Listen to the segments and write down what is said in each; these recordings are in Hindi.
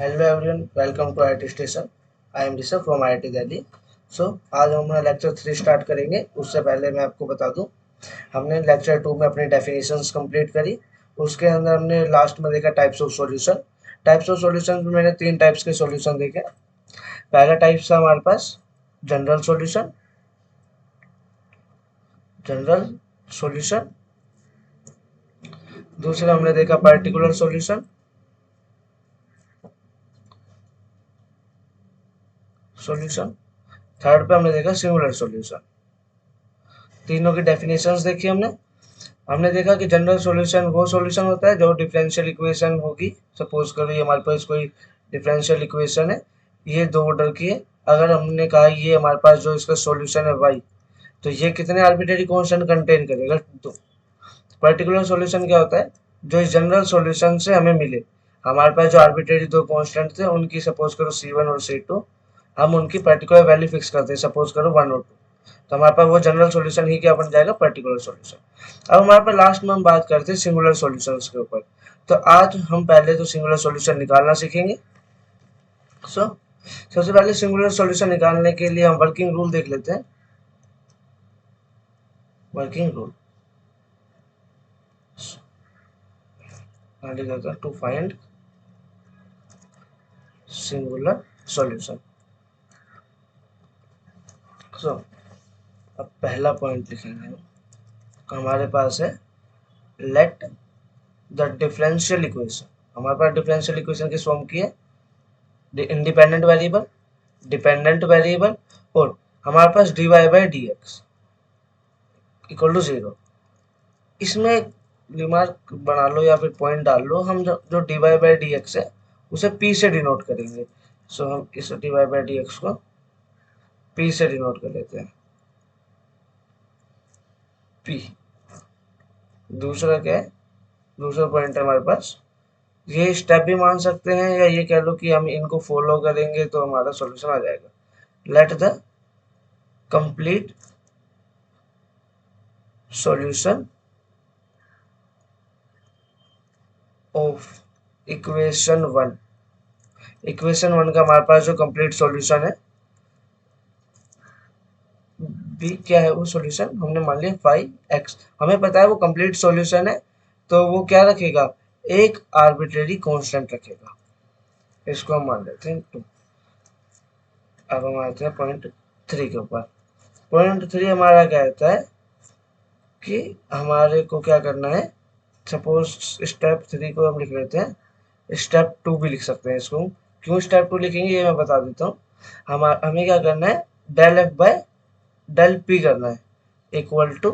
Hello everyone, welcome to IT station. I am Rishabh from IT Delhi. आज हम लेक्चर 3 स्टार्ट करेंगे। उससे पहले मैं आपको बता दूं, हमने लेक्चर 2 में अपनी डेफिनेशंस कंप्लीट करी। उसके अंदर हमने लास्ट में देखा types of solution. Types of solution में मैंने 3 टाइप्स के सॉल्यूशन देखे। पहला टाइप था हमारे पास जनरल सॉल्यूशन। जनरल सॉल्यूशन दूसरा हमने देखा पर्टिकुलर सॉल्यूशन। सॉल्यूशन थर्ड पे हमने देखा सिंगुलर सॉल्यूशन। तीनों की डेफिनेशंस देखी हमने। हमने देखा कि जनरल सॉल्यूशन वो सॉल्यूशन होता है जो डिफरेंशियल इक्वेशन होगी। सपोज करो ये हमारे पास कोई डिफरेंशियल इक्वेशन है, ये दो ऑर्डर की है। अगर हमने कहा ये हमारे पास जो इसका सॉल्यूशन है y, तो ये कितने आर्बिट्रेरी कांस्टेंट कंटेन करेगा। तो पर्टिकुलर सॉल्यूशन क्या होता है, जो इस जनरल सॉल्यूशन से हमें मिले। हमारे पास जो आर्बिट्रेरी दो कांस्टेंट थे उनकी सपोज करो c1 और c2, हम उनकी पर्टिकुलर वैल्यू फिक्स करते हैं, सपोज करो 1 और 2। तो हमारे पास वो जनरल सॉल्यूशन ही क्या बन जाएगा, पर्टिकुलर सॉल्यूशन। अब हमारे पास लास्ट में हम बात करते हैं सिंगुलर सॉल्यूशंस के ऊपर। तो आज हम पहले तो सिंगुलर सॉल्यूशन निकालना सीखेंगे। सो सबसे पहले सिंगुलर सॉल्यूशन निकालने के लिए हम वर्किंग रूल देख लेते हैं। Working rule to find singular solution. So अब पहला पॉइंट लिखेंगे हम। हमारे पास है लेट द डिफरेंशियल इक्वेशन। हमारे पास डिफरेंशियल इक्वेशन किस फॉर्म की है, इंडिपेंडेंट वेरिएबल, डिपेंडेंट वेरिएबल, और हमारे पास dy by D X equal to 0। इसमें रिमार्क बना लो या फिर पॉइंट डाल लो, हम जो dy बाई डी एक्स है उसे p से डिनोट करेंगे। सो हम इस dy बाई डी एक्स को p से डिनोट कर लेते हैं, p। दूसरा क्या है, दूसरा पॉइंट है हमारे पास, ये स्टेप भी मान सकते हैं या ये कह लो कि हम इनको फॉलो करेंगे तो हमारा सॉल्यूशन आ जाएगा। Let the complete solution of equation 1। Equation 1 का हमारे पास जो कंप्लीट सॉल्यूशन है, बी क्या है वो सॉल्यूशन, हमने मान लिया 5x। हमें पता है वो कंप्लीट सॉल्यूशन है, तो वो क्या रखेगा, एक आर्बिट्रेरी कांस्टेंट रखेगा। इसको हम मान लेते हैं 2। अब हम आते हैं पॉइंट 3 के ऊपर। पॉइंट 3 हमारा कहता है कि हमारे को क्या करना है। सपोज स्टेप 3 को हम लिख लेते हैं, स्टेप 2 भी लिख सकते हैं इसको। क्यों स्टेप 2 लिखेंगे ये मैं बता देता हूँ। हमें क्या करना है, del F by del P करना है इक्वल टू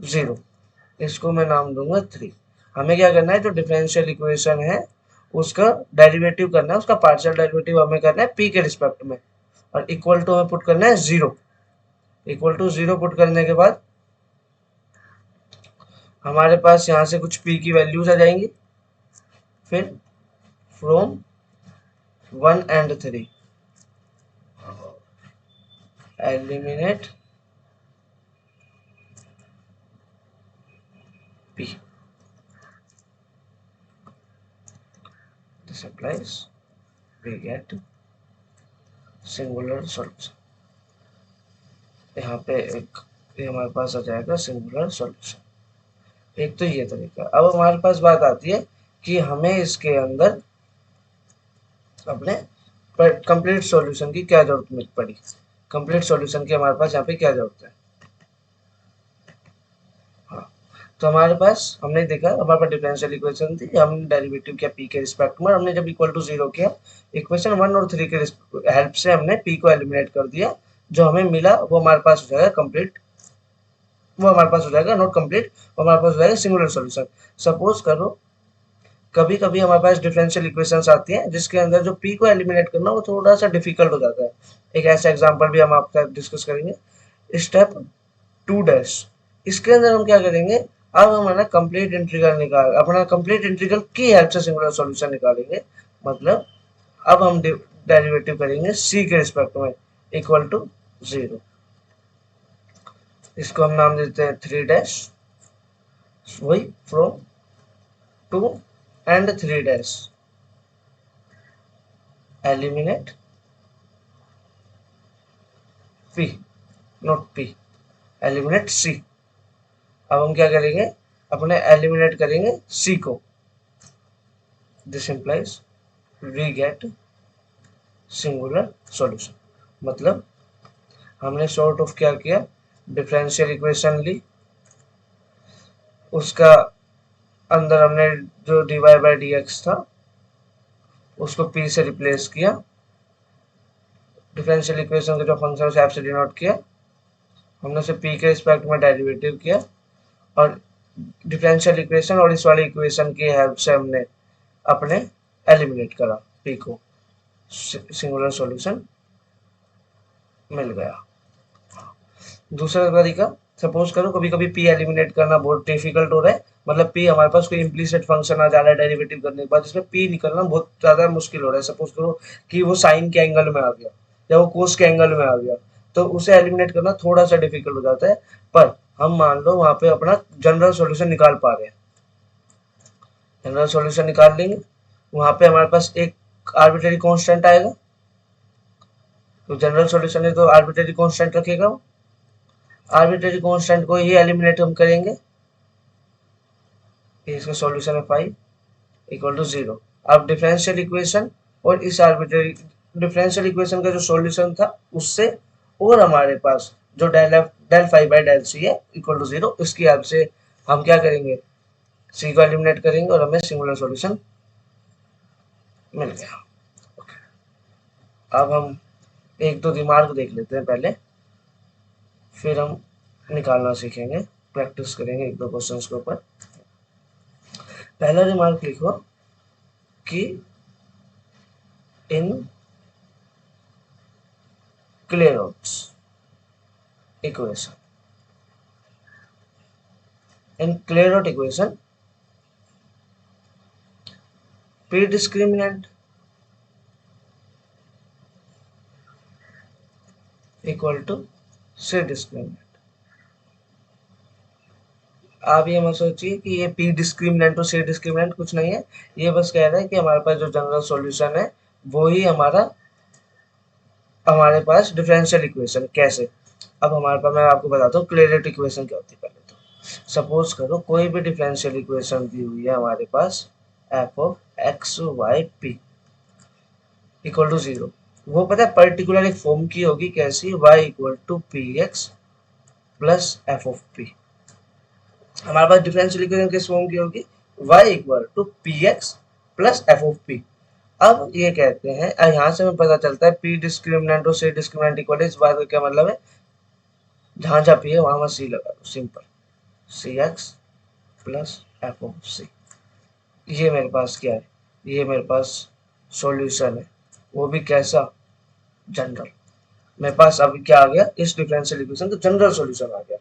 0। इसको मैं नाम दूंगा 3। हमें क्या करना है, जो डिफरेंशियल इक्वेशन है उसका डेरिवेटिव करना है, उसका पार्शियल डेरिवेटिव हमें करना है p के रिस्पेक्ट में, और इक्वल टू हमें पुट करना है 0। इक्वल टू 0 पुट करने के बाद हमारे पास यहाँ से कुछ p की वैल्यूज आ जाएंगी। फिर from 1 and 3 eliminate p। This applies, we get singular solution. यहाँ पे एक ये हमारे पास आ जाएगा सिंगुलर सॉल्यूशन। एक तो ये तरीका। अब हमारे पास बात आती है कि हमें इसके अंदर अपने कंप्लीट सॉल्यूशन की क्या जरूरत पड़ी। कंप्लीट सॉल्यूशन की हमारे पास यहाँ पे क्या जरूरत है। हाँ, तो हमारे पास हमने देखा हमारे पास डिफरेंशियल इक्वेशन थी, हमने डेरिवेटिव किया p के रिस्पेक्ट में। हमने जब इक्वल टू 0 किया, इक्वेशन 1 और 3 के हेल्प से हमने p को एलिमिनेट कर दिया। जो हमें मिला वो हमारे पास हो जाएगा कंप्लीट, वो हमारे पास हो जाएगा नॉट कंप्लीट, वो हमारे पास हो जाएगा सिंगुलर सॉल्यूशन। सपोज करो कभी कभी हमारे पास डिफरेंशियल इक्वेशंस आती हैं जिसके अंदर जो p को एलिमिनेट करना वो थोड़ा सा डिफिकल्ट हो जाता है। एक ऐसा एग्जांपल भी हम आपके साथ डिस्कस करेंगे। स्टेप 2 डैश, इसके अंदर हम क्या करेंगे, अब हम अपना कंप्लीट इंटीग्रल निकाल, अपना कंप्लीट इंटीग्रल की हेल्प से सिंगुलर सॉल्यूशन निकालेंगे। मतलब अब हम डेरिवेटिव करेंगे c के रिस्पेक्ट में इक्वल टू 0। इसको हम नाम देते हैं 3 डैश, वही from 2 and 3 dash eliminate P, not P, eliminate C. अब हम क्या करेंगे, अपने एलिमिनेट करेंगे सी को। This implies we get singular solution. मतलब हमने सॉर्ट ऑफ क्या किया, डिफरेंशियल इक्वेशन ली, उसका अंदर हमने जो dy बाई डी एक्स था उसको p से रिप्लेस किया, डिफरेंशियल इक्वेशन का जो फंक्शन उसे f से डिनोट किया, हमने उसे p के रिस्पेक्ट में डेरिवेटिव किया, और डिफरेंशियल इक्वेशन और इस वाली इक्वेशन की हेल्प से हमने अपने एलिमिनेट करा p को, सिंगुलर सॉल्यूशन मिल गया। दूसरा तरीका, सपोज करो कभी कभी p एलिमिनेट करना बहुत डिफिकल्ट हो रहा है, मतलब p हमारे पास कोई इम्प्लीसिट फंक्शन आ जा रहा है डेरिवेटिव करने के बाद, इसमें p निकलना बहुत ज्यादा मुश्किल हो रहा है। सपोज करो कि वो साइन के एंगल में आ गया या वो कोस के एंगल में आ गया, तो उसे एलिमिनेट करना थोड़ा सा डिफिकल्ट हो जाता है। पर हम मान लो वहां पे अपना जनरल सॉल्यूशन निकाल पा रहे हैं, जनरल सॉल्यूशन निकाल लेंगे, वहां पे हमारे पास एक आर्बिट्रेरी कांस्टेंट आएगा, तो जनरल सॉल्यूशन है तो आर्बिट्रेरी कांस्टेंट रखेगा, वो आर्बिट्रेरी कांस्टेंट को ही एलिमिनेट हम करेंगे, इसका सॉल्यूशन है 5 इक्वल टू 0। अब डिफरेंशियल इक्वेशन और इस आर्बिट्रेरी डिफरेंशियल इक्वेशन का जो सॉल्यूशन था उससे, और हमारे पास जो del five by del C है इक्वल टू 0, इसकी हेल्प से हम क्या करेंगे, सी को एलिमिनेट करेंगे और हमें सिंगुलर सॉल्यूशन मिल गया। अब हम एक दो रिमार्क देख लेते हैं पहले, फिर हम निकालना सीखेंगे, प्रैक्टिस करेंगे एक दो क्वेश्चंस के ऊपर। पहला रिमार्क लिखो कि in Clairaut's equation, in Clairaut equation p discriminant equal to c discriminant। आप ये मत सोचिए कि ये p डिस्क्रिमिनेंट और c डिस्क्रिमिनेंट कुछ नहीं है, ये बस कह रहा है कि हमारे पास जो जनरल सॉल्यूशन है वो ही हमारे पास डिफरेंशियल इक्वेशन कैसे। अब हमारे पास, मैं आपको बताता हूँ क्लेरेट इक्वेशन क्या होती है। पहले तो सपोज करो कोई भी डिफरेंशियल इक्वेशन दी हुई है हमारे पास, F of X Y P equal to 0, वो पता है पर्टिकुलर एक फॉर्म की होगी, कैसी, y equal to P x plus F of P. हमारे पास डिफरेंशियल इक्वेशन किस फॉर्म की होगी, y equal to P x plus F of P. अब ये कहते हैं, यहाँ से हमें पता चलता है p डिस्क्रिमिनेंट और c डिस्क्रिमिनेंट इक्वल, इस बात का क्या मतलब है, जहां जहां p है वहां c लगा दो, simple, C X plus F of C. ये मेरे पास क्या है, ये मेरे पास सॉल्यूशन है, वो भी कैसा, जनरल। मेरे पास अभी क्या आ गया, इस डिफरेंशियल इक्वेशन का जनरल सॉल्यूशन आ गया।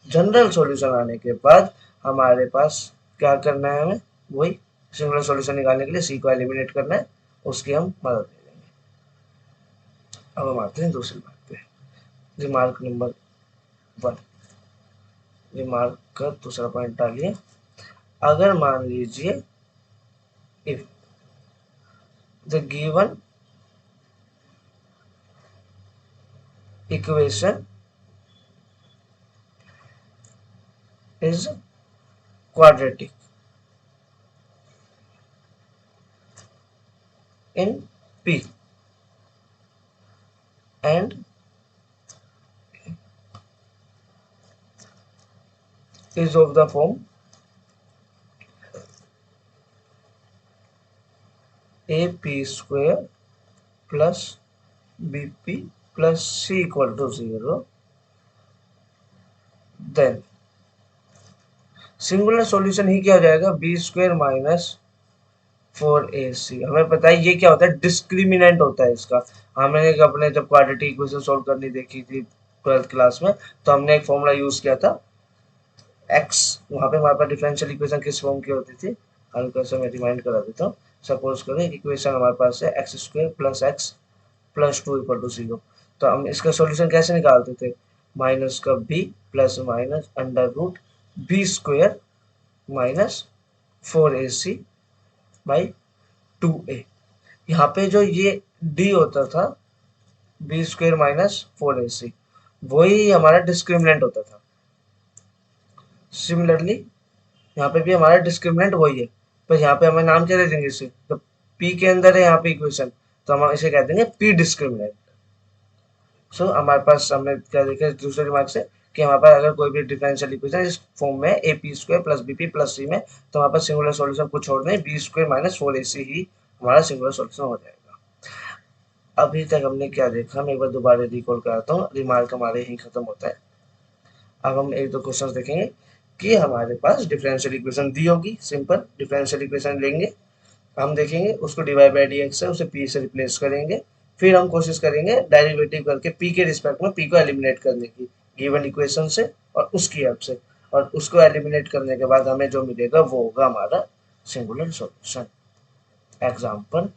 जनरल सॉल्यूशन आने के बाद हमारे पास क्या करना है, हमें वही सिंगुलर सॉल्यूशन निकालने के लिए सी को एलिमिनेट करना है, उसकी हम मदद ले लेंगे। अब हम आते हैं दूसरी बात पे, रिमार्क नंबर 1। रिमार्क का दूसरा पॉइंट डालिए, अगर मान लीजिए if the given equation is quadratic in P and is of the form AP square plus BP plus C equal to 0, then singular solution ही क्या हो जाएगा, बी स्क्वायर माइनस 4ac। हमें पता है ये क्या होता है, डिस्क्रिमिनेंट होता है इसका। हमने अपने जब क्वाड्रेटिक इक्वेशन सॉल्व करनी देखी थी 12th क्लास में, तो हमने एक फॉर्मूला यूज किया था x, वहां पे हमारे पास डिफरेंशियल इक्वेशन किस फॉर्म की होती थी, हल्का सा मैं रिमाइंड करा देता हूँ। सपोज करो एक इक्वेशन हमारे पास है X square plus X plus 2 equal to 0, तो हम इसका सॉल्यूशन कैसे निकालते थे, माइनस का b plus minus under root B square minus 4ac by 2a। यहाँ पे जो ये डी होता था बी स्क्वेयर माइनस 4ac, वही हमारा डिस्क्रिमिनेंट होता था। सिमिलरली यहाँ पे भी हमारा डिस्क्रिमिनेंट वही है, पर यहाँ पे हमें नाम क्या दे देंगे इसे, तो पी के अंदर है यहाँ पे इक्वेशन, तो हम इसे कह देंगे पी डिस्क्रिमिनेंट। सो हमारे पास हमने क्या देखा दूसरे दिमाग से कि हमारे पास अगर कोई भी डिफरेंशियल इक्वेशन इस फॉर्म में A P square plus B P plus C में, तो हमारे पास सिंगुलर सॉल्यूशन कुछ और नहीं, बी स्क्वायर माइनस 4ac ही हमारा सिंगुलर सॉल्यूशन हो जाएगा। अभी तक हमने क्या देखा, मैं एक बार दोबारा रिकॉल कराता हूँ, रिमार्क हमारे यही खत्म होता है। अब हम एक दो क्वेश्चन देखेंगे कि हमारे पास डिफरेंशियल इक्वेशन दी होगी, सिंपल डिफरेंशियल इक्वेशन लेंगे, हम देखेंगे उसको डिवाइड बाई डी एक्स है उसे पी से रिप्लेस करेंगे, फिर हम कोशिश करेंगे डेरिवेटिव करके पी के रिस्पेक्ट में पी को एलिमिनेट करने की गिवन इक्वेशन से और उसकी हेल्प से, और उसको एलिमिनेट करने के बाद हमें जो मिलेगा वो होगा हमारा सिंगुलर सॉल्यूशन। एग्जाम्पल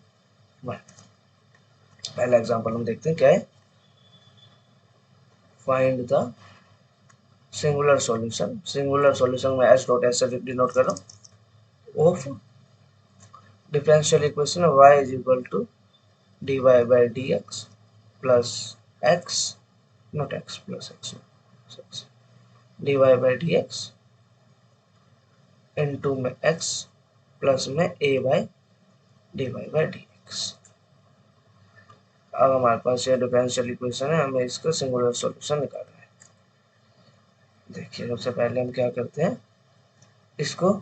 वन, पहला एग्जाम्पल हम देखते हैं क्या है, find the singular solution, singular solution में एस डॉट एस से डिनोट करो of differential equation y is equal to dy by dx plus x, not x plus x, dy by dx into में x प्लस में a by dy by dx। अब हमारे पास ये डिफरेंशियल इक्वेशन है, हमें इसका सिंगुलर सॉल्यूशन निकालना है। देखिए सबसे पहले हम क्या करते हैं, इसको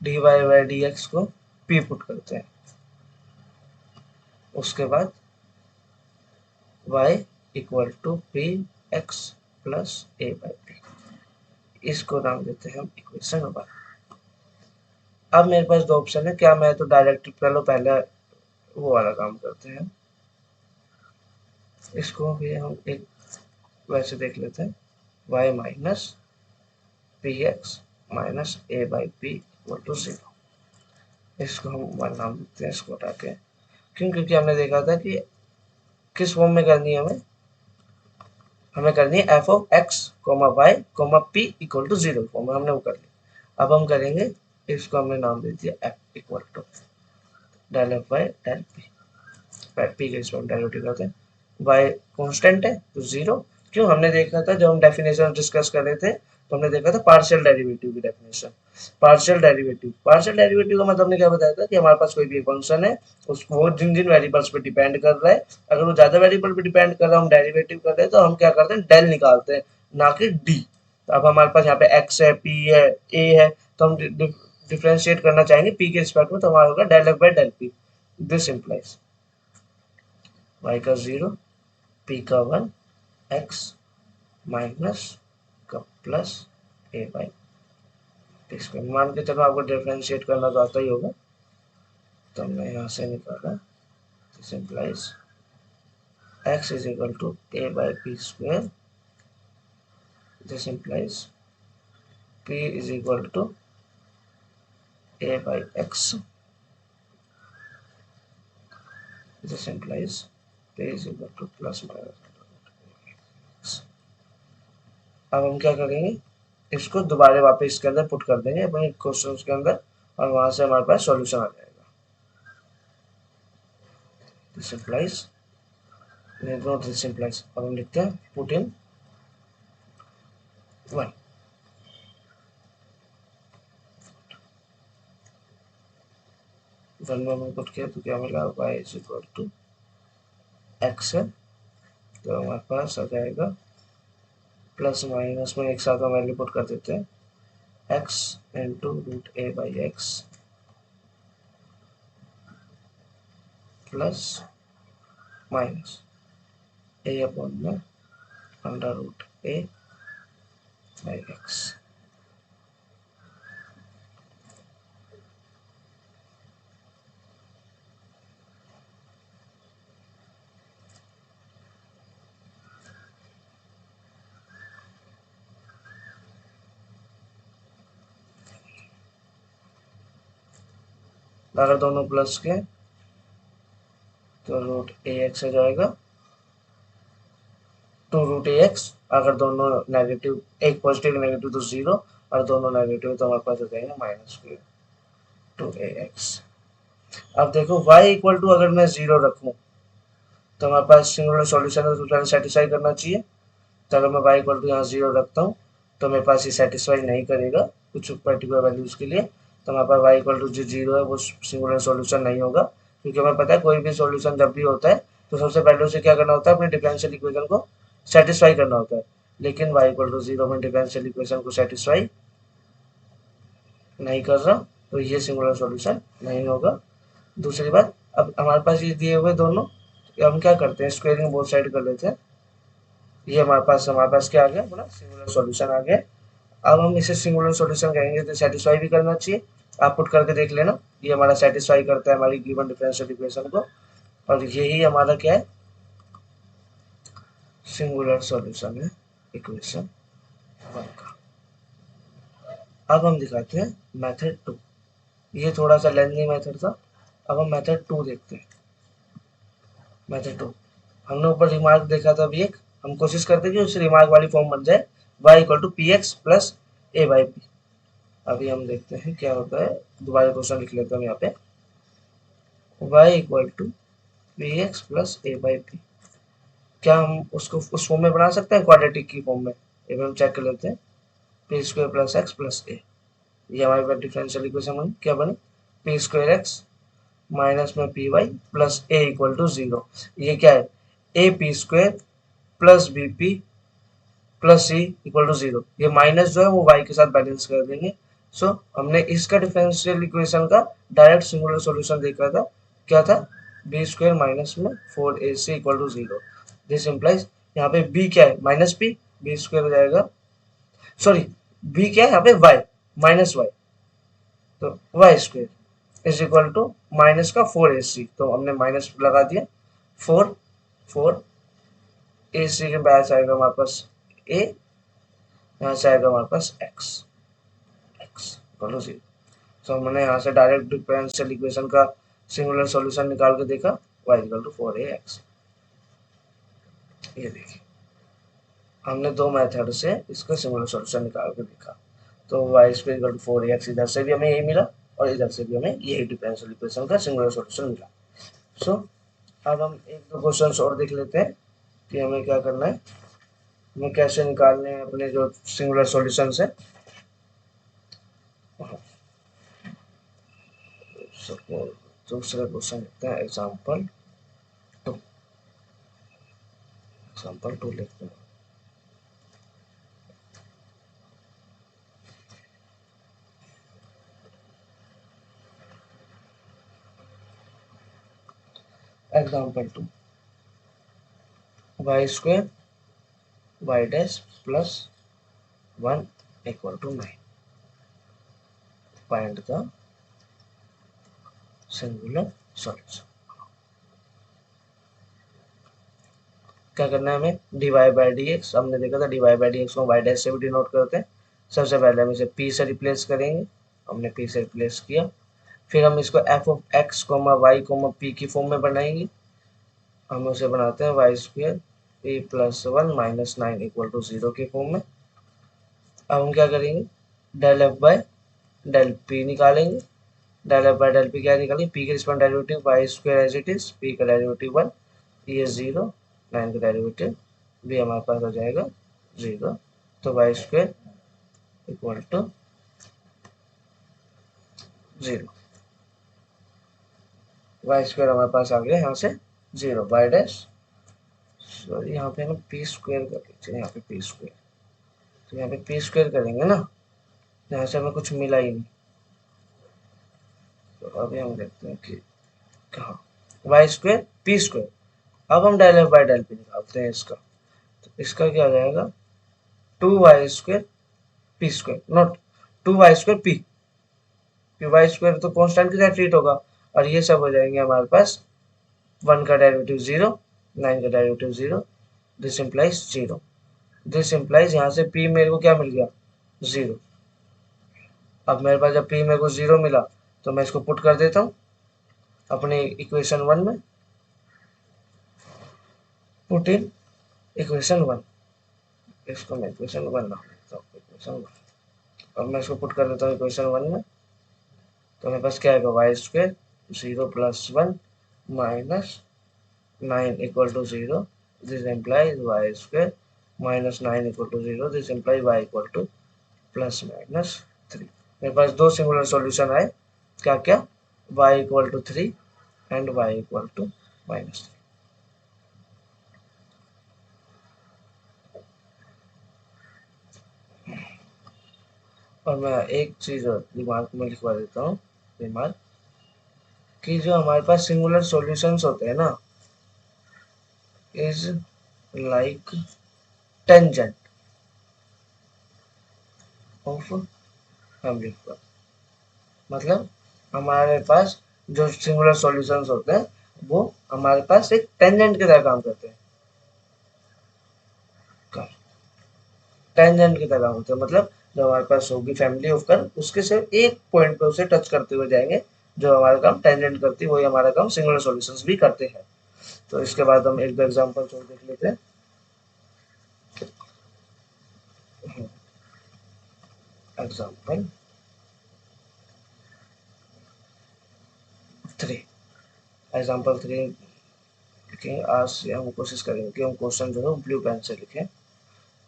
dy by dx को p पुट करते हैं, उसके बाद y equal to P x plus a by p, इसको नाम देते हैं हम इक्वेशन वन। अब मेरे पास दो ऑप्शन है, क्या मैं तो डायरेक्ट चलो पहले वो वाला काम करते हैं, इसको भी हम एक वैसे देख लेते हैं, y minus p x minus a by p equal to 0, इसको हम वन नाम देते हैं, इसको हटा के, क्यों, क्योंकि हमने देखा था कि किस फॉर्म में करनी है हमें, हमें करनी है f of x comma Y comma p equal to 0 form में, हमने वो कर लिया। अब हम करेंगे, इसको हमने नाम दे दिया f equal to del f by del p, p के इसमें डेरिवेटिव करते हैं, वाई कांस्टेंट है तो 0, क्यों, हमने देखा था जब हम डेफिनेशन डिस्कस कर रहे थे तो हमने देखा था पार्शियल डेरिवेटिव की डेफिनेशन, पार्शियल डेरिवेटिव का मतलब हमने क्या बताया था कि हमारे पास कोई भी फंक्शन है, उसको वो जिन जिन वेरिएबल्स पे डिपेंड कर रहा है, अगर वो ज्यादा वेरिएबल पे डिपेंड कर रहा है हम डेरिवेटिव कर रहे हैं, तो हम क्या करते हैं डेल निकालते हैं, ना कि डी। तो अब हमारे पास यहाँ पे एक्स है, पी है, ए है, तो हम डिफ्रेंशिएट करना चाहेंगे पी के रिस्पेक्ट में, तो हमारा होगा del f by del p, this implies y का 0, p का 1, x माइनस का plus a by p square, मान के चलो आपको डिफरेंशिएट करना तो आता ही होगा, तो हमने यहाँ से निकाला, this implies x is equal to a by p square, this implies p is equal to a by x, this implies p is equal to plus minus. अब हम क्या करेंगे, इसको दोबारा वापस इसके अंदर पुट कर देंगे अपने क्वेश्चन के अंदर, और वहां से हमारे पास सॉल्यूशन आ जाएगा। This implies, not this implies, अब हम लिखते हैं पुट इन 1, वन में हमने पुट किया तो क्या मिला, y is equal to x है, तो हमारे पास आ जाएगा प्लस माइनस में एक साथ हम वैल्यू पुट कर देते हैं, x into root A by X plus minus A upon में under root A by X. अगर दोनों प्लस के तो रूट ए एक्स आ जाएगा, टू रूट ए एक्स, अगर दोनों नेगेटिव, एक पॉजिटिव नेगेटिव तो 0, और दोनों नेगेटिव तो हमारे पास हो जाएगा माइनस टू ए एक्स। अब देखो y इक्वल टू अगर मैं 0 रखूं तो हमारे पास सिंगुलर सॉल्यूशन को सेटिस्फाई करना चाहिए। तो अगर मैं y इक्वल टू यहाँ 0 रखता हूँ तो मेरे पास ये सेटिस्फाई नहीं करेगा कुछ पर्टिकुलर वैल्यूज के लिए। तो हमारे पास y इक्वल टू जो 0 है वो सिंगुलर सॉल्यूशन नहीं होगा, क्योंकि हमें पता है कोई भी सॉल्यूशन जब भी होता है तो सबसे पहले उसे क्या करना होता है, अपने डिफरेंशियल इक्वेशन को सेटिस्फाई करना होता है। लेकिन y इक्वल टू 0 में डिफरेंशियल इक्वेशन को सेटिस्फाई नहीं कर रहा, तो ये सिंगुलर सॉल्यूशन नहीं होगा। दूसरी बात, अब हमारे पास ये दिए हुए दोनों, हम क्या करते हैं, स्क्वेयरिंग बोथ साइड कर लेते हैं। ये हमारे पास क्या आ गया, अपना सिंगुलर सॉल्यूशन आ गया। अब हम इसे सिंगुलर सॉल्यूशन कहेंगे तो सेटिस्फाई भी करना चाहिए। आप पुट करके देख लेना, ये हमारा सेटिस्फाई करता है हमारी गिवन डिफरेंशियल इक्वेशन को, और यही हमारा क्या है, सिंगुलर सॉल्यूशन है इक्वेशन 1 का। अब हम दिखाते हैं मेथड 2। ये थोड़ा सा लेंथी मेथड था, अब हम मेथड 2 देखते हैं। मेथड 2 हमने ऊपर रिमार्क देखा था अभी एक, हम कोशिश करते हैं कि उस रिमार्क वाली फॉर्म बन जाए, y equal to P x plus a by p. अभी हम देखते हैं क्या होता है, दोबारा क्वेश्चन लिख लेते हैं यहाँ पे, y equal to P x plus a by p. क्या हम उसको उस फॉर्म में बना सकते हैं, क्वाड्रेटिक की फॉर्म में? एक बार हम चेक कर लेते हैं, P square plus X plus A, ये हमारे पास डिफरेंशियल इक्वेशन बनी। क्या बनी, पी स्क्वायर एक्स माइनस में P Y plus A equal to 0। ये क्या है, A P square plus B P plus C equal to 0। ये माइनस जो है वो y के साथ बैलेंस कर देंगे। सो हमने इसका डिफरेंशियल इक्वेशन का डायरेक्ट सिंगुलर सॉल्यूशन देखा था, क्या था, बी स्क्वायर माइनस में 4ac equal to 0। This implies, यहाँ पे b क्या है, माइनस पी, बी स्क्वायर हो जाएगा, सॉरी b क्या है यहाँ पे, y माइनस वाई, तो y square is equal to minus का 4ac, तो हमने माइनस लगा दिया, 4 ac के बाद आएगा हमारे पास a, यहाँ से आएगा हमारे पास x इक्वल 0। तो हमने यहाँ से डायरेक्ट डिफरेंशियल इक्वेशन का सिंगुलर सॉल्यूशन निकाल के देखा, y इक्वल टू 4ax। ये देखिए, हमने दो मेथड से इसका सिंगुलर सॉल्यूशन निकाल के देखा। तो y square equal to 4ax, इधर से भी हमें यही मिला और इधर से भी हमें यही डिफरेंशियल इक्वेशन का सिंगुलर सॉल्यूशन मिला। सो अब हम एक दो क्वेश्चन और देख लेते हैं कि हमें क्या करना है, हमें कैसे निकालने हैं अपने जो सिंगुलर सॉल्यूशन है। सपोज दूसरा क्वेश्चन लिखते हैं, एग्जाम्पल टू लिखते हैं। Example two, y square y dash plus 1 equal to 9, find the singular solution. क्या करना है हमें, d y by D x, हमने देखा था d y by D x को वाई डैश से भी डिनोट करते हैं। सबसे पहले हम इसे पी से रिप्लेस करेंगे, हमने पी से रिप्लेस किया। फिर हम इसको F of x comma Y comma P की फॉर्म में बनाएंगे। हम उसे बनाते हैं Y square P plus 1 minus 9 equal to 0 की फॉर्म में। अब हम क्या करेंगे, del F by del P निकालेंगे। Del F by del P क्या निकालेंगे, पी के respond derivative Y square as it is, P का डेरिवेटिव 1, ये 0, 9 का डेरिवेटिव भी हमारे पास हो जाएगा 0। तो y square equal to 0, y square हमारे पास आ गया यहाँ से 0, वाई डैश, सॉरी यहाँ पे हमें पी स्क्वायर कर लीजिए, यहाँ पे पी स्क्वायर, तो यहाँ पे पी स्क्वायर करेंगे ना, यहाँ से हमें कुछ मिला ही नहीं। तो अभी हम देखते हैं कि कहाँ, वाई स्क्वायर पी स्क्वायर। अब हम del f by del p निकालते हैं इसका, तो इसका क्या हो जाएगा, 2y square p square, not 2y square p, y square तो कॉन्स्टेंट के साथ ट्रीट होगा, और ये सब हो जाएंगे हमारे पास 1 का डेरिवेटिव 0, 9 का derivative 0, this implies 0। This implies यहाँ से p मेरे को क्या मिल गया, 0। अब मेरे पास जब p मेरे को 0 मिला तो मैं इसको पुट कर देता हूँ अपने इक्वेशन 1 में, पुट इन इक्वेशन 1, इसको मैं इक्वेशन 1 नाम देता हूँ, इक्वेशन 1। अब मैं इसको पुट कर देता हूँ इक्वेशन 1 में, तो मेरे पास क्या आएगा, Y square 0 plus 1 minus 9 equal to 0. This implies y square minus 9 equal to 0. This implies y equal to plus minus 3. मेरे पास दो सिंगुलर सॉल्यूशन आए, क्या क्या, y equal to 3 and y equal to -3. और मैं एक चीज और दिमाग में लिखवा देता हूँ, दिमाग कि जो हमारे पास सिंगुलर सॉल्यूशंस होते हैं ना, is like tangent of family square. मतलब हमारे पास जो सिंगुलर सॉल्यूशंस होते हैं वो हमारे पास एक टेंजेंट की तरह काम करते हैं. टेंजेंट की तरह होते हैं मतलब जो हमारे पास होगी फैमिली ऑफ कर्व, उसके सिर्फ एक पॉइंट पे उसे टच करते हुए जाएंगे. जो हमारा काम टेंजेंट करती है वही हमारा काम सिंगुलर सॉल्यूशंस भी करते हैं. तो इसके बाद हम एक दो एग्जांपल और देख लेते हैं. एग्जांपल 3. एग्जांपल 3 लिखेंगे. आज से हम कोशिश करेंगे कि हम क्वेश्चन जो है ब्लू पेन से लिखें.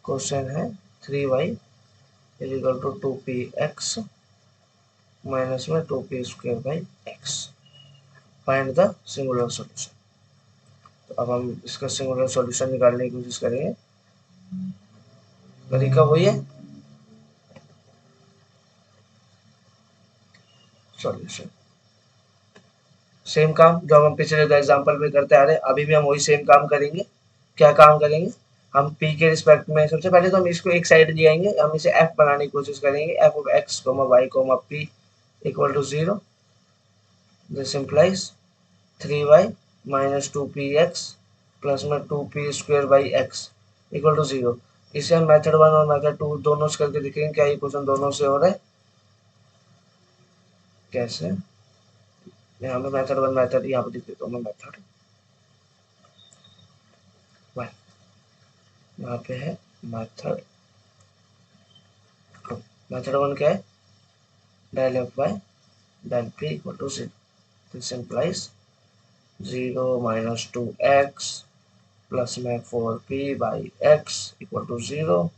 क्वेश्चन है 3y is equal to 2px minus में 2p square by x. Find the singular solution. तो अब हम इसका सिंगुलर सॉल्यूशन निकालने की कोशिश करेंगे. तरीका वही है, सॉल्यूशन सेम काम जो हम पिछले दो एग्जांपल में करते आ रहे हैं, अभी भी हम वही सेम काम करेंगे. क्या काम करेंगे, हम p के रिस्पेक्ट में सबसे पहले तो हम इसको एक साइड ले आएंगे. हम इसे f बनाने की कोशिश करेंगे. f of x, y, p equal to 0. This implies 3y minus 2px plus में 2p square by x equal to 0. इसे हम मेथड 1 और मेथड 2 दोनों से करके देखेंगे क्या ये क्वेश्चन दोनों से हो रहा है. कैसे, यहाँ पे मेथड 1 मेथड यहाँ पे लिख देता हूँ मैं मेथड 1. यहाँ पे है मेथड 2. मेथड 1 क्या है, del f by del p equal to 0. This implies 0 minus 2x plus में 4p by x equal to 0.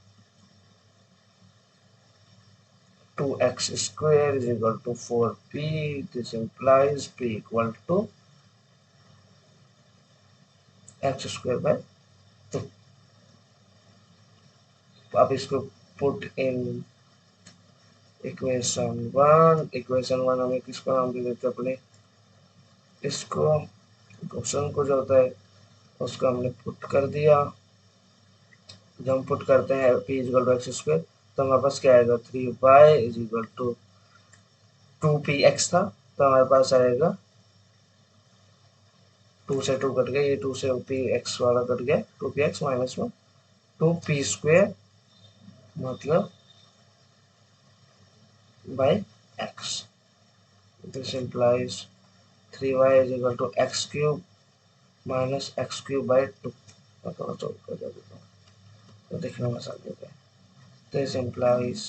2x square is equal to 4p. This implies p equal to x square by 2. तो आप इसको पुट इन इक्वेशन 1. इक्वेशन 1 हमें किसको नाम दे देते अपने, इसको क्वेश्चन को जो होता है उसको हमने पुट कर दिया. जब हम पुट करते हैं p equal to x square तो हमारे पास क्या आएगा, 3y is equal to 2px था तो हमारे पास आएगा 2 से 2 कट गया, ये 2 से px वाला कट गया, 2px माइनस में 2p स्क्वायर मतलब by x. This implies 3y is equal to x cube minus x cube by 2. मैं थोड़ा सॉल्व कर देता हूँ तो देखने में आसान हो गया. This implies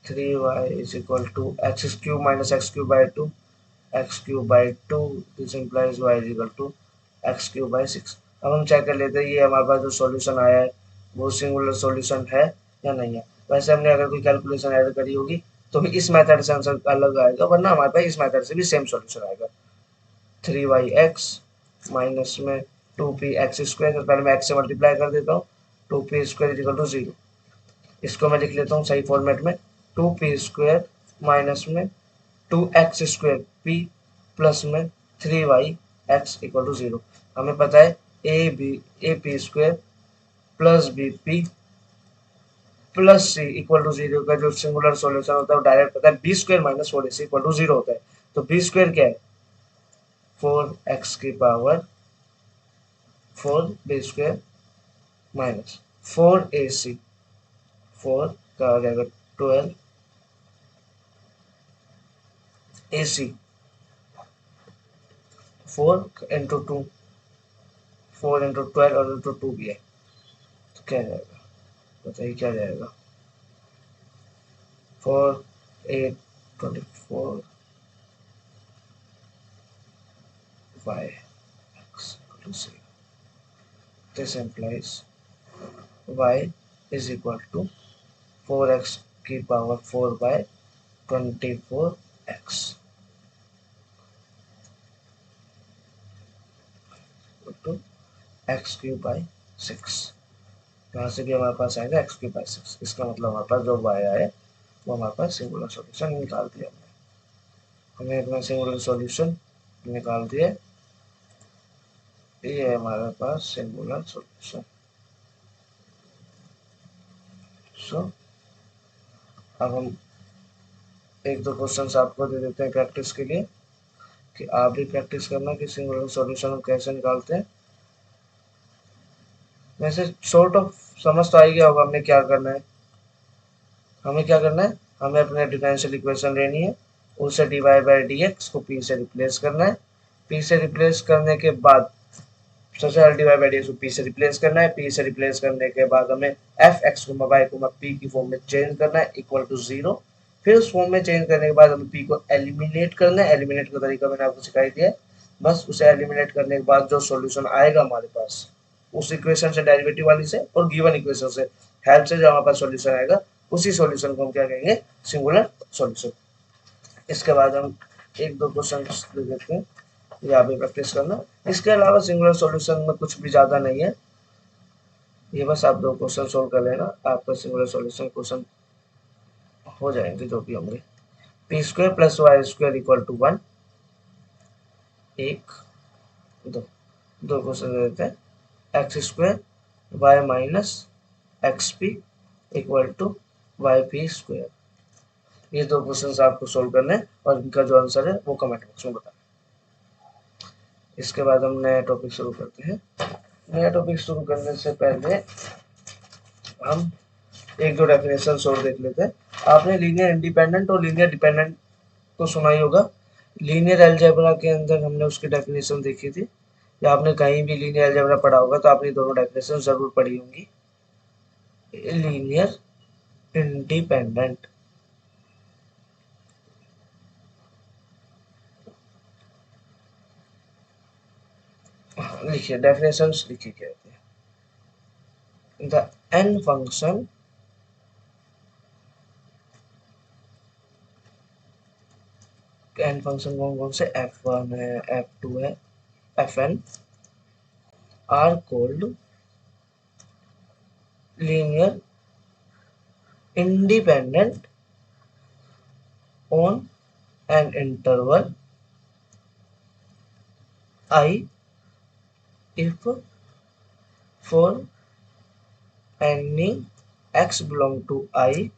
3y is equal to x cube minus x cube by 2 x cube by 2. This implies y is equal to x cube by 6. अब हम चेक कर लेते हैं ये हमारे पास जो सॉल्यूशन आया है वो सिंगुलर सॉल्यूशन है या नहीं है. वैसे हमने अगर कोई कैलकुलेशन ऐड करी होगी तो भी इस मेथड से आंसर अलग आएगा, वरना हमारे पास इस मेथड से भी सेम सॉल्यूशन आएगा. 3y(x) माइनस में 2p(x स्क्वायर), तो पहले मैं x से मल्टीप्लाई कर देता हूँ. 2p square is equal to 0. इसको मैं लिख लेता हूँ सही फॉर्मेट में. 2p स्क्वायर माइनस में 2x स्क्वायर p प्लस में 3y(x) इक्वल टू 0. हमें पता है A P square plus B P plus C equal to 0 का जो सिंगुलर सॉल्यूशन होता है वो डायरेक्ट पता है b square minus 4ac equal to 0 होता है. तो बी स्क्वायर क्या है, 4x की power 4 B square minus 4ac, 4 का आ जाएगा 12 ac, 4 इंटू 2, 4 इंटू 12 और इंटू 2 भी है तो क्या जाएगा, बताइए क्या जाएगा. 4 8 24 y x equal to 0. This implies y is equal to 4x की power 4 by 24x to x cube by 6. यहाँ से भी हमारे पास आएगा x क्यूब by 6. इसका मतलब हमारे पास जो y आए वो हमारे पास सिंगुलर सॉल्यूशन निकाल दिया हमने अपना सिंगुलर सॉल्यूशन निकाल दिया. ये है हमारे पास सिंगुलर सॉल्यूशन. सो अब हम एक दो क्वेश्चंस आपको दे देते हैं प्रैक्टिस के लिए कि आप भी प्रैक्टिस करना कि सिंगुलर सॉल्यूशन हम कैसे निकालते हैं. वैसे सॉर्ट ऑफ समझ तो आ ही गया होगा हमने क्या करना है. हमें क्या करना है, हमें अपने डिफरेंशियल इक्वेशन लेनी है, उसे dy बाई डी एक्स को p से रिप्लेस करना है. p से रिप्लेस करने के बाद सबसे पहले dy बाई डी एक्स को p से रिप्लेस करना है. p से रिप्लेस करने के बाद हमें एफ एक्स को वाई को p की फॉर्म में चेंज करना है इक्वल टू 0. फिर उस फॉर्म में चेंज करने के बाद हमें p को एलिमिनेट करना है. एलिमिनेट का तरीका मैंने आपको सिखाई दिया. बस उसे एलिमिनेट करने के बाद जो सॉल्यूशन आएगा हमारे पास उस इक्वेशन से डेरिवेटिव वाली से और गिवन इक्वेशन से हेल्प से जो हमारे पास सॉल्यूशन आएगा उसी सॉल्यूशन को हम क्या कहेंगे, सिंगुलर सॉल्यूशन. इसके बाद हम एक दो क्वेश्चन दे देते हैं, यहाँ पे प्रैक्टिस करना. इसके अलावा सिंगुलर सॉल्यूशन में कुछ भी ज़्यादा नहीं है. ये बस आप दो क्वेश्चन सोल्व कर लेना, आपका सिंगुलर सॉल्यूशन क्वेश्चन हो जाएंगे जो भी होंगे. P square plus y square equal to 1. एक दो क्वेश्चन दे देते हैं. X square y minus x p equal to y p square. ये दो क्वेश्चन आपको सोल्व करने हैं और इनका जो आंसर है वो कमेंट बॉक्स में बताना. इसके बाद हम नया टॉपिक शुरू करते हैं. नया टॉपिक शुरू करने से पहले हम एक दो डेफिनेशन और देख लेते हैं. आपने लीनियर इंडिपेंडेंट और लीनियर डिपेंडेंट तो सुना ही होगा. लीनियर अलजेब्रा के अंदर हमने उसकी डेफिनेशन देखी थी, या आपने कहीं भी लीनियर अलजेब्रा पढ़ा होगा तो आपने दोनों डेफिनेशन जरूर पढ़ी होंगी. लीनियर इंडिपेंडेंट लिखिए, डेफिनेशंस लिखिए क्या होती है. The n function n function कौन कौन से, f1 है, f2 है, fn are called linear independent on an interval I if for any x belong to I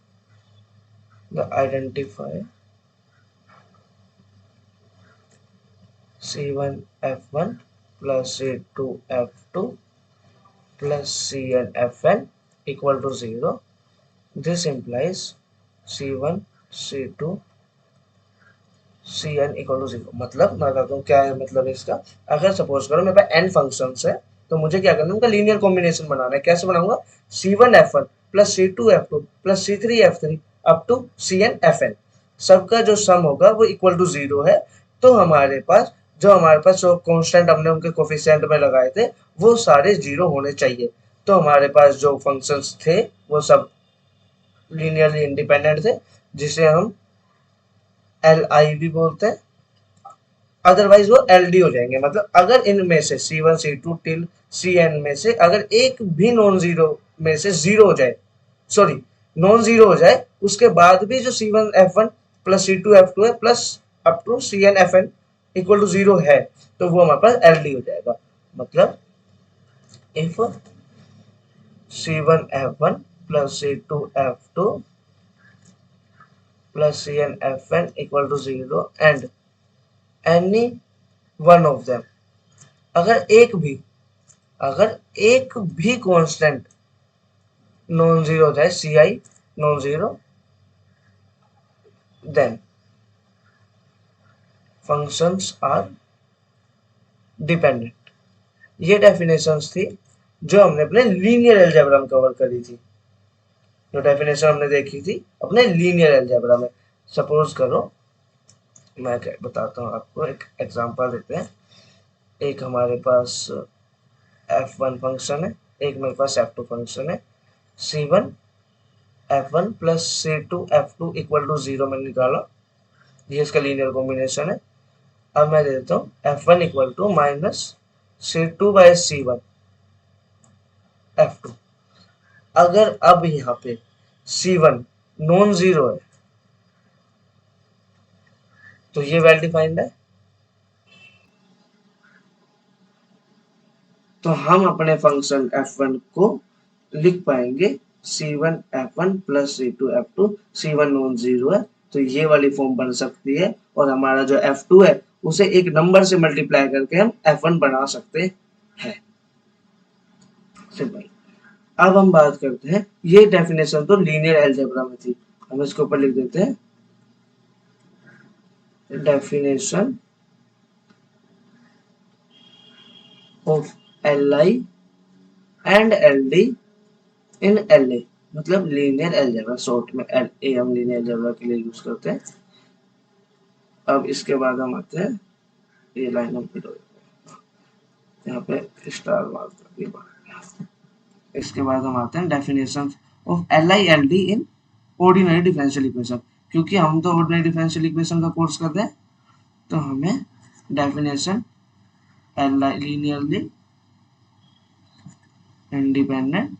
the identifier c1 f1 plus c2 f2 plus cn fn equal to 0. This implies c1 c2 cn equal to 0. मतलब मैं कहता हूँ क्या है मतलब इसका, अगर सपोज करो मेरे पास n फंक्शंस है तो मुझे क्या करना है, उनका लीनियर कॉम्बिनेशन बनाना है. कैसे बनाऊंगा, c1 f1 plus c2 f2 plus c3 f3 up to cn fn, सबका जो सम होगा वो इक्वल टू 0 है. तो हमारे पास जो कांस्टेंट हमने उनके कोफिशिएंट में लगाए थे वो सारे 0 होने चाहिए. तो हमारे पास जो फंक्शंस थे वो सब लीनियरली इंडिपेंडेंट थे, जिसे हम एल आई भी बोलते हैं. अदरवाइज वो एल डी हो जाएंगे. मतलब अगर इनमें से C1 C2 टिल Cn में से अगर एक भी नॉन जीरो में से जीरो हो जाए, सॉरी नॉन जीरो हो जाए, उसके बाद भी जो C1 F1 plus C2 F2 है plus up to Cn Fn equal to 0 है तो वो हमारे पास एल डी हो जाएगा. मतलब if C1 F1 plus C2 F2 plus Cn Fn equal to 0 and any one of them, अगर एक भी कांस्टेंट नॉन जीरो हो जाए, C I non zero, then functions are dependent. ये डेफिनेशंस थी जो हमने अपने लीनियर अलजेब्रा में कवर करी थी. जो डेफिनेशन हमने देखी थी अपने लीनियर अलजेब्रा में. सपोज करो मैं बताता हूँ आपको, एक एग्जांपल देते हैं. एक हमारे पास f1 फंक्शन है, एक मेरे पास f2 फंक्शन है। c1 f1 plus c2 f2 equal to 0 मैंने निकाला, ये इसका लीनियर कॉम्बिनेशन है। अब मैं देता हूँ f1 equal to minus c2 bye c1 f2। अगर अब यहाँ पे c1 नॉन जीरो है तो ये वेल डिफाइंड है, तो हम अपने फंक्शन f1 को लिख पाएंगे c1 f1 plus c2 f2। c1 non zero है तो ये वाली फॉर्म बन सकती है, और हमारा जो f2 है उसे एक नंबर से मल्टीप्लाई करके हम f1 बना सकते हैं। सिंपल। अब हम बात करते हैं, ये डेफिनेशन तो लीनियर अलजेब्रा में थी, हम इसके ऊपर लिख देते हैं definition of Li and Ld in LA, मतलब लीनियर अलजेब्रा, शॉर्ट में LA हम लीनियर अलजेब्रा के लिए यूज करते हैं। अब इसके बाद हम आते हैं, ये लाइन हम फिट हो यहाँ पे स्टार मार्क। इसके बाद हम आते हैं definition of Li Ld in ordinary differential equation. क्योंकि हम तो ऑर्डिनरी डिफरेंशियल इक्वेशन का कोर्स करते हैं तो हमें definition Li linearly independent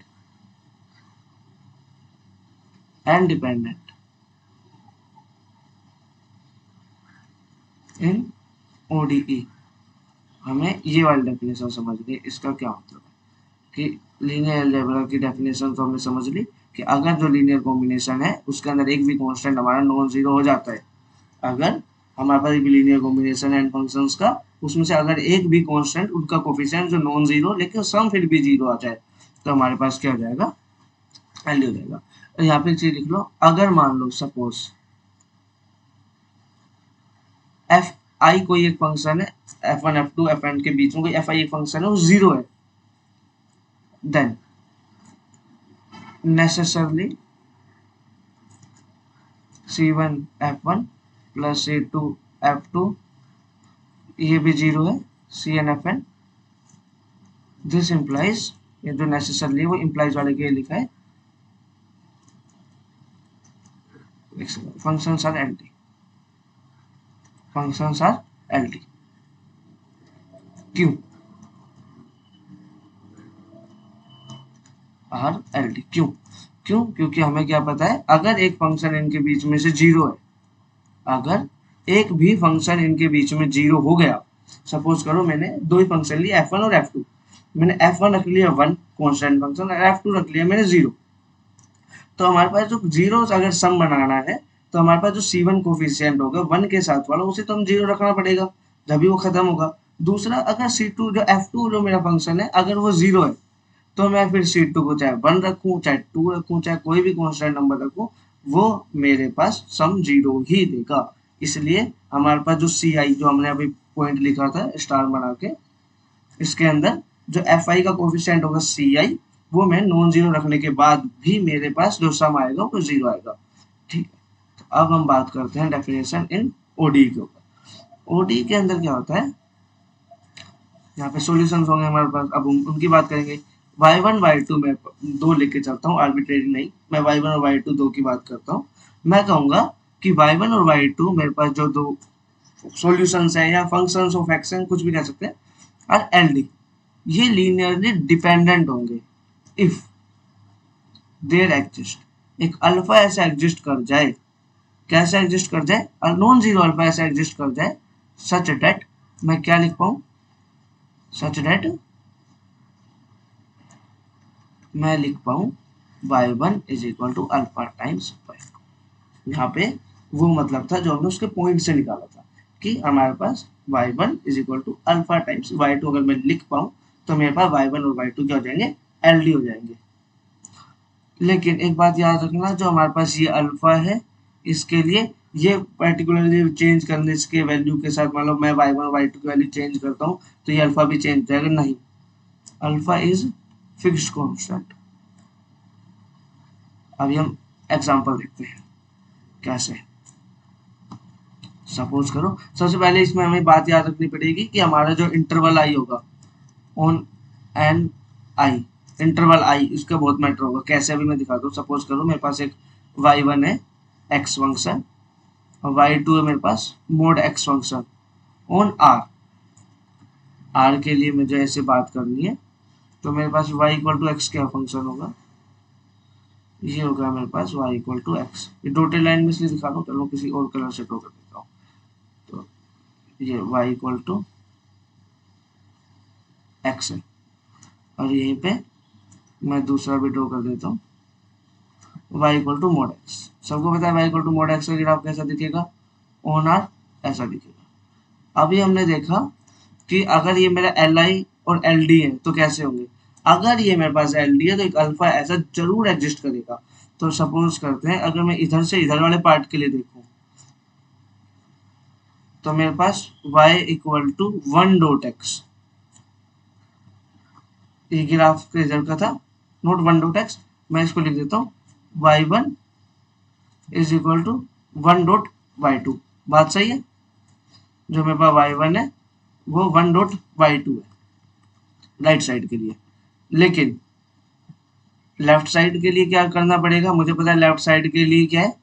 and dependent in ODE, हमें ये वाली डेफिनेशन समझनी है। इसका क्या मतलब है कि लीनियर अलजेब्रा की डेफिनेशन तो हमने समझ ली कि अगर जो लीनियर कॉम्बिनेशन है उसके अंदर एक भी कांस्टेंट हमारा नॉन जीरो हो जाता है, अगर हमारे पास एक लीनियर कॉम्बिनेशन है फंक्शंस का, उसमें से अगर एक भी कांस्टेंट उनका कोफिशिएंट जो नॉन जीरो लेकिन सम फिर भी जीरो आ जाए तो हमारे पास क्या हो जाएगा, एल हो जाएगा। तो यहाँ पे चीज लिख लो, अगर मान लो सपोज एफ आई कोई एक फंक्शन है, f1 f2 fn के बीच में कोई fi एक फंक्शन है वो जीरो है, then necessarily c1 f1 plus c2 f2 ये भी जीरो है, cn fn। दिस इंप्लाइज, ये जो नेसेसरली वो इंप्लाइज वाले के लिए लिखा है, functions are LT, functions are LT. क्यों आर एलटी, क्यों क्यों क्योंकि हमें क्या पता है, अगर एक फंक्शन इनके बीच में से जीरो है, अगर एक भी फंक्शन इनके बीच में जीरो हो गया, सपोज करो मैंने दो ही फंक्शन लिए f1 और f2, मैंने f1 रख लिया 1 कांस्टेंट फंक्शन और f2 रख लिया मैंने 0, तो हमारे पास जो जीरो अगर सम बनाना है तो हमारे पास जो c1 कोफिशिएंट होगा 1 के साथ वाला उसे तो हम जीरो रखना पड़ेगा जब वो खत्म होगा। दूसरा, अगर c2 जो f2 जो मेरा फंक्शन है अगर वो 0 है तो मैं फिर c2 को चाहे 1 रखूं चाहे 2 रखूं चाहे कोई भी कांस्टेंट नंबर रखूं, वो मेरे पास सम जीरो ही देगा। इसलिए हमारे पास जो सी आई जो हमने अभी पॉइंट लिखा था स्टार बना के, इसके अंदर जो एफ आई का कोफिशिएंट होगा सी आई, वो मैं नॉन जीरो रखने के बाद भी मेरे पास जो सम आएगा वो जीरो आएगा। ठीक है, तो अब हम बात करते हैं डेफिनेशन इन ओडी के ऊपर। ओडी के अंदर क्या होता है, यहाँ पे सॉल्यूशंस होंगे हमारे पास, अब उनकी बात करेंगे। y1 y2 मैं दो लेके चलता हूँ, आर्बिट्रेरी नहीं, मैं y1 और y2 दो की बात करता हूँ। मैं कहूंगा कि y1 और y2 मेरे पास जो दो सॉल्यूशंस है या फंक्शंस ऑफ एक्शन कुछ भी कह सकते हैं, और एलडी, ये लीनियरली डिपेंडेंट होंगे इफ देयर एग्जिस्ट एक अल्फा ऐसा एग्जिस्ट कर जाए, कैसा एग्जिस्ट कर जाए, नॉन जीरो अल्फा ऐसा एग्जिस्ट कर जाए, सच दैट, मैं क्या लिख पाऊं, सच दैट मैं लिख पाऊं y1 is equal to alpha times y2। यहाँ पे वो मतलब था जो हमने उसके पॉइंट से निकाला था कि हमारे पास y1 is equal to alpha times y2 अगर मैं लिख पाऊं तो मेरे पास y1 और y2 क्या हो जाएंगे, एलडी हो जाएंगे। लेकिन एक बात याद रखना, जो हमारे पास ये अल्फा है इसके लिए ये पर्टिकुलरली चेंज करने इसके वैल्यू के साथ, मान लो मैं y1 और y2 की वैल्यू चेंज करता हूँ तो ये अल्फा भी चेंज हो जाएगा, नहीं, अल्फा इज फिक्स्ड कांस्टेंट। अभी हम एग्जांपल देखते हैं कैसे। सपोज करो सबसे पहले इसमें हमें बात याद रखनी पड़ेगी कि हमारा जो इंटरवल आई होगा ऑन एन आई, इंटरवल आई इसका बहुत मैटर होगा। कैसे अभी मैं दिखाता हूँ। सपोज करो मेरे पास एक y1 है एक्स फंक्शन और y2 है मेरे पास mod X function on R. R के लिए मुझे ऐसे बात करनी है तो मेरे पास y इक्वल टू एक्स क्या फंक्शन होगा, ये होगा मेरे पास y इक्वल टू एक्स। ये डॉटेड लाइन में इसलिए दिखा रहा हूँ, चलो किसी और कलर से ड्रॉ कर देता हूँ। तो ये y इक्वल टू एक्स है और यहीं पे मैं दूसरा भी ड्रॉ कर देता हूँ y equal to mod x. सबको पता है y equal to mod x का ग्राफ कैसा दिखेगा, ऑन आर ऐसा दिखेगा। अभी हमने देखा कि अगर ये मेरा एल आई और एल डी है तो कैसे होंगे। अगर ये मेरे पास एल डी है तो एक अल्फा ऐसा जरूर एग्जिस्ट करेगा। तो सपोज करते हैं अगर मैं इधर से इधर वाले पार्ट के लिए देखूं तो मेरे पास y equal to 1 dot x, ये ग्राफ इधर का था, नोट 1 डॉट एक्स। मैं इसको लिख देता हूँ y1 is equal to 1 dot y2। बात सही है, जो मेरे पास y1 है वो 1 डॉट y2 है राइट साइड के लिए। लेकिन लेफ्ट साइड के लिए क्या करना पड़ेगा, मुझे पता है लेफ्ट साइड के लिए क्या है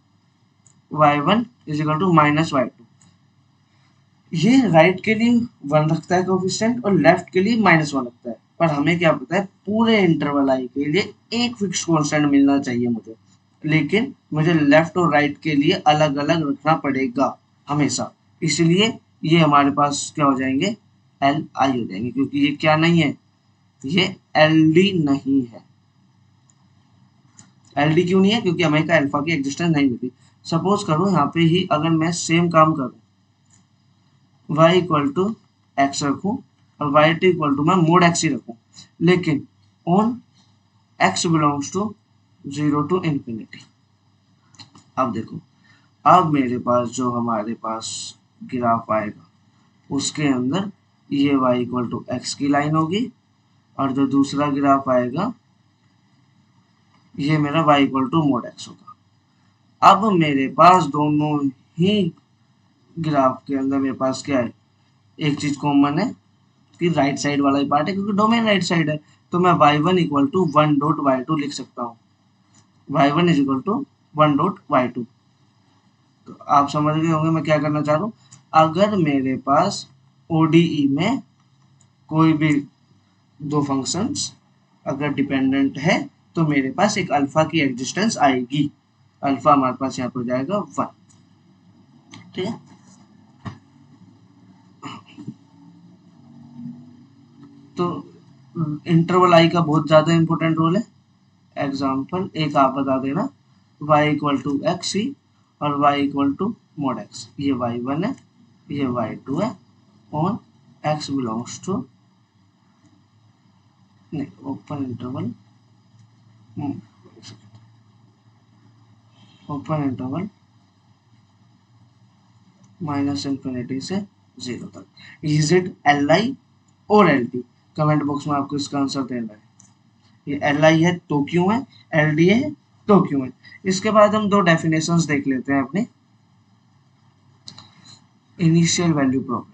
y1 is equal to minus y2। ये राइट के लिए 1 रखता है कोफिशिएंट और लेफ्ट के लिए -1 रखता है। पर हमें क्या पता है पूरे इंटरवल आई के लिए एक फिक्स कांस्टेंट मिलना चाहिए मुझे, लेकिन मुझे लेफ्ट और राइट के लिए अलग अलग रखना पड़ेगा हमेशा। इसलिए ये हमारे पास क्या हो जाएंगे, एल आई हो जाएंगे, क्योंकि ये क्या नहीं है, ये एल डी नहीं है। एल डी क्यों नहीं है, क्योंकि हमें का अल्फा की एग्जिस्टेंस नहीं मिलती। सपोज करो यहाँ पे ही अगर मैं सेम काम करूँ y इक्वल टू एक्स रखूँ और y2 इक्वल टू मैं मोड एक्स ही रखूँ, लेकिन on x belongs to 0 to infinity. अब देखो, अब मेरे पास जो हमारे पास ग्राफ आएगा उसके अंदर ये y इक्वल टू एक्स की लाइन होगी और जो दूसरा ग्राफ आएगा ये मेरा y equal to mod x होगा। अब मेरे पास दोनों ही ग्राफ के अंदर मेरे पास क्या है, एक चीज कॉमन है कि राइट साइड वाला ही पार्ट है, क्योंकि डोमेन राइट साइड है। तो मैं y1 equal to 1 dot y2 लिख सकता हूँ, y1 is equal to 1 dot y2। तो आप समझ गए होंगे मैं क्या करना चाह रहा हूँ। अगर मेरे पास ODE में कोई भी दो फंक्शंस अगर डिपेंडेंट है तो मेरे पास एक अल्फा की एग्जिस्टेंस आएगी। अल्फा हमारे पास यहाँ पर जाएगा 1, ठीक है। तो इंटरवल आई का बहुत ज्यादा इंपॉर्टेंट रोल है। एग्जाम्पल एक आप बता देना, y इक्वल टू एक्स ही और y equal to mod x. ये y1 है, ये y2 है, ऑन x बिलोंग्स टू नहीं open interval, open interval minus infinity से 0 तक। इज इट एल आई और एल डी? कमेंट बॉक्स में आपको इसका आंसर देना है। ये एल आई है तो क्यों है, एल डी है तो क्यों है। इसके बाद हम दो डेफिनेशंस देख लेते हैं अपने। Initial value problem,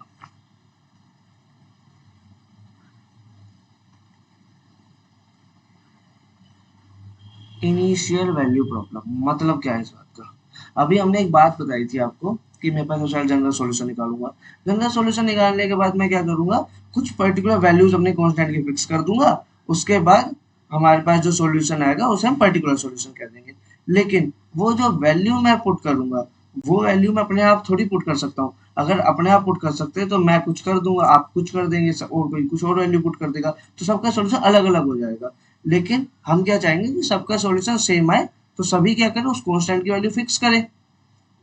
initial value problem मतलब क्या है इस बात का। अभी हमने एक बात बताई थी आपको कि मेरे पास सबसे जनरल सॉल्यूशन निकालूंगा। जनरल सॉल्यूशन निकालने के बाद मैं क्या करूंगा, कुछ पर्टिकुलर वैल्यूज अपने कांस्टेंट की फिक्स कर दूंगा। उसके बाद हमारे पास जो सॉल्यूशन आएगा उसे हम पर्टिकुलर सॉल्यूशन कह देंगे। लेकिन वो जो वैल्यू मैं पुट करूंगा वो वैल्यू मैं अपने आप थोड़ी पुट कर सकता हूँ। अगर अपने आप पुट कर सकते हैं तो मैं कुछ कर दूंगा, आप कुछ कर देंगे और कोई कुछ और वैल्यू पुट कर देगा, तो सबका सॉल्यूशन अलग अलग हो जाएगा। लेकिन हम क्या चाहेंगे कि सबका सॉल्यूशन सेम आए, तो सभी क्या करें, उस कांस्टेंट की वैल्यू फिक्स करें।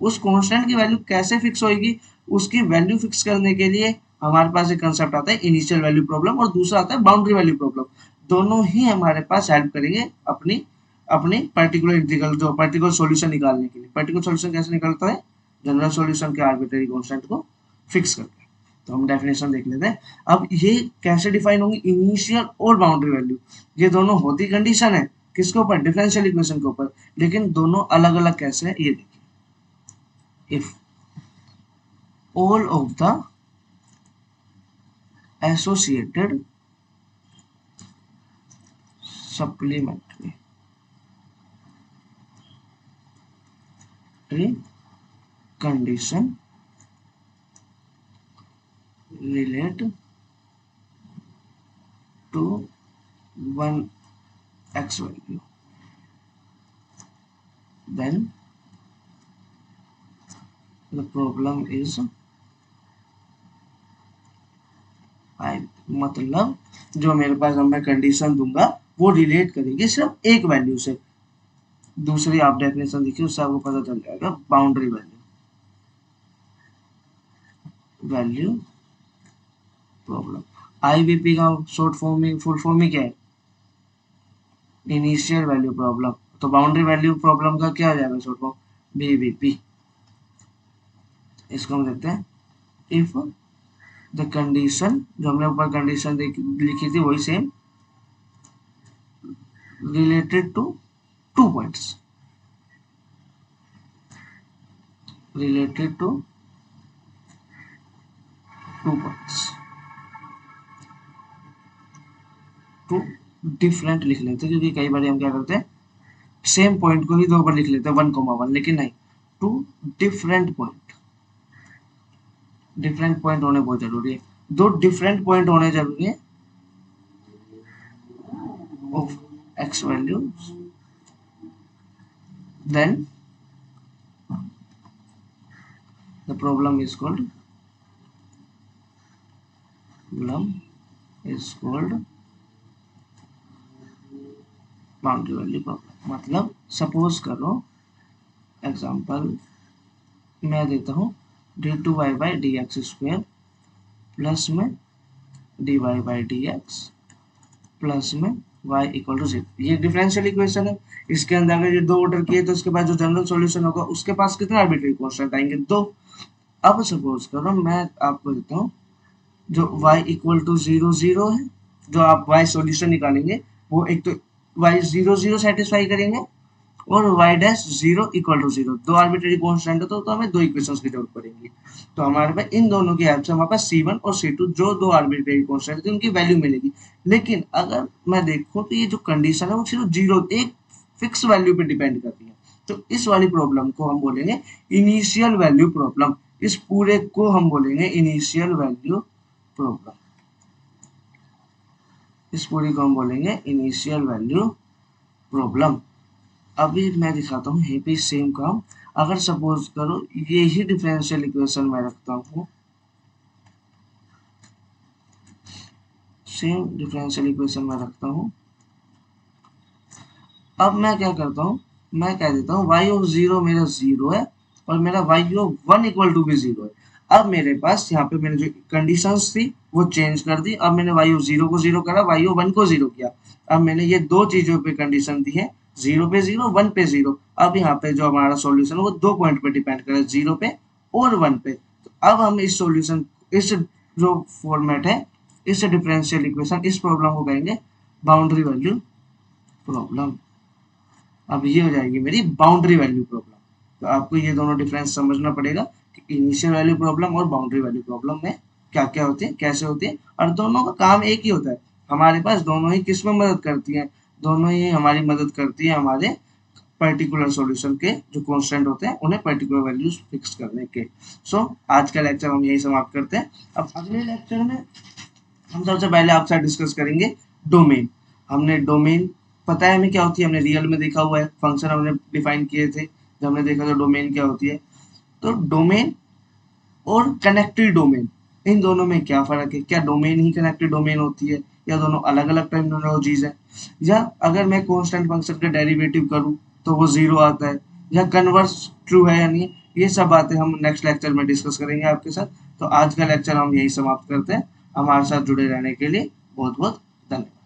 उस कांस्टेंट की वैल्यू कैसे फिक्स होगी, उसकी वैल्यू फिक्स करने के लिए हमारे पास एक कंसेप्ट आता है इनिशियल वैल्यू प्रॉब्लम और दूसरा आता है बाउंड्री वैल्यू प्रॉब्लम। दोनों ही हमारे पास हेल्प करेंगे अपनी अपनी पर्टिकुलर इंटीग्रल जो पर्टिकुलर सॉल्यूशन निकालने के लिए। पर्टिकुलर सॉल्यूशन कैसे निकलता है, जनरल सॉल्यूशन के आर्बिट्रेरी कांस्टेंट को फिक्स करके। तो हम डेफिनेशन देख लेते हैं। अब ये कैसे डिफाइन होंगी, इनिशियल और बाउंड्री वैल्यू, ये दोनों होती कंडीशन है किसके ऊपर, डिफरेंशियल इक्वेशन के ऊपर, लेकिन दोनों अलग अलग कैसे है ये देखिए। If all of the associated supplementary condition relate to one x value, then the problem is I, मतलब जो मेरे पास मैं कंडीशन दूंगा वो रिलेट करेगी सिर्फ एक वैल्यू से। दूसरी आप डेफिनेशन देखिए, उससे आपको पता चल जाएगा। बाउंड्री वैल्यू प्रॉब्लम, आईवीपी का शॉर्ट फॉर्म में, फुल फॉर्म में क्या है? Initial value problem. तो बाउंड्री वैल्यू प्रॉब्लम का क्या हो जाएगा शॉर्ट फॉर्म? बीवीपी। इसको हम देखते हैं। इफ द कंडीशन, जो हमने ऊपर कंडीशन लिखी थी वही same, related to 2 points, related to 2 points, 2 different लिख लेते हैं, क्योंकि कई बार हम क्या करते हैं सेम पॉइंट को ही 2 बार लिख लेते हैं 1,1, लेकिन नहीं, 2 डिफरेंट पॉइंट। डिफरेंट पॉइंट होने बहुत जरूरी है, 2 डिफरेंट पॉइंट होने जरूरी है of x values, then the problem is called boundary value problem. मतलब सपोज करो, एग्जांपल मैं देता हूँ d2y by D x square plus में dy by D x plus में y इक्वल टू 0। ये डिफरेंशियल इक्वेशन है। इसके अंदर अगर ये 2 ऑर्डर किए तो उसके बाद जो जनरल सॉल्यूशन होगा उसके पास कितने आर्बिट्रेरी कांस्टेंट आएंगे? 2। अब सपोज करो मैं आपको देता हूँ जो y इक्वल टू 0 0 है, जो आप y सॉल्यूशन निकालेंगे वो एक तो y 0 0 सेटिस्फाई करेंगे और y dash 0 equal to 0। 2 arbitrary constant तो हमें 2 इक्वेशंस की जरूरत पड़ेगी। तो हमारे पास इन दोनों की हेल्प से हमारे पास C1 और C2 जो 2 आर्बिट्रेरी कांस्टेंट थे उनकी वैल्यू मिलेगी। लेकिन अगर मैं देखूं तो ये जो कंडीशन है वो सिर्फ 0 एक फिक्स वैल्यू पे डिपेंड करती है। तो इस वाली प्रॉब्लम को हम बोलेंगे इनिशियल वैल्यू प्रॉब्लम। इस पूरे को हम बोलेंगे इनिशियल वैल्यू प्रॉब्लम। इस पूरी को हम बोलेंगे इनिशियल वैल्यू प्रॉब्लम। अभी मैं दिखाता हूँ यहीं पे सेम काम। अगर सपोज करो ये ही डिफरेंशियल इक्वेशन मैं रखता हूँ, सेम डिफरेंशियल इक्वेशन में रखता हूँ। अब मैं क्या करता हूँ, मैं कह देता हूँ y ऑफ 0 मेरा 0 है और मेरा y ऑफ 1 इक्वल टू भी 0 है। अब मेरे पास यहाँ पे मैंने जो कंडीशंस थी वो चेंज कर दी। अब मैंने y ऑफ 0 को 0 करा, y ऑफ 1 को 0 किया। अब मैंने ये 2 चीजों पे कंडीशन दी है, 0 पे 0, 1 पे 0। अब यहाँ पे जो हमारा सॉल्यूशन है वो 2 पॉइंट पे डिपेंड करे, 0 पे और 1 पे। तो अब हम इस सॉल्यूशन, इस जो फॉर्मेट है, इस डिफरेंशियल इक्वेशन, इस प्रॉब्लम को कहेंगे बाउंड्री वैल्यू प्रॉब्लम। अब ये हो जाएगी मेरी बाउंड्री वैल्यू प्रॉब्लम। तो आपको ये दोनों डिफरेंस समझना पड़ेगा कि इनिशियल वैल्यू प्रॉब्लम और बाउंड्री वैल्यू प्रॉब्लम में क्या क्या होते हैं, कैसे होते हैं, और दोनों का काम एक ही होता है। हमारे पास दोनों ही किस में मदद करती हैं? दोनों ही हमारी मदद करती है हमारे पर्टिकुलर सॉल्यूशन के जो कांस्टेंट होते हैं उन्हें पर्टिकुलर वैल्यूज फिक्स करने के। सो आज का लेक्चर हम यही समाप्त करते हैं। अब अगले लेक्चर में हम सबसे पहले आपसे डिस्कस करेंगे डोमेन। हमने डोमेन पता है हमें क्या होती है, हमने रियल में देखा हुआ है, फंक्शन हमने डिफाइन किए थे जब हमने देखा था डोमेन क्या होती है। तो डोमेन और कनेक्टेड डोमेन, इन दोनों में क्या फर्क है? क्या डोमेन ही कनेक्टेड डोमेन होती है या दोनों अलग अलग टर्मिनोलॉजीज है? या अगर मैं कांस्टेंट फंक्शन का डेरिवेटिव करूं तो वो 0 आता है, या कन्वर्स ट्रू है या नहीं? ये सब बातें हम नेक्स्ट लेक्चर में डिस्कस करेंगे आपके साथ। तो आज का लेक्चर हम यही समाप्त करते हैं। हमारे साथ जुड़े रहने के लिए बहुत बहुत धन्यवाद।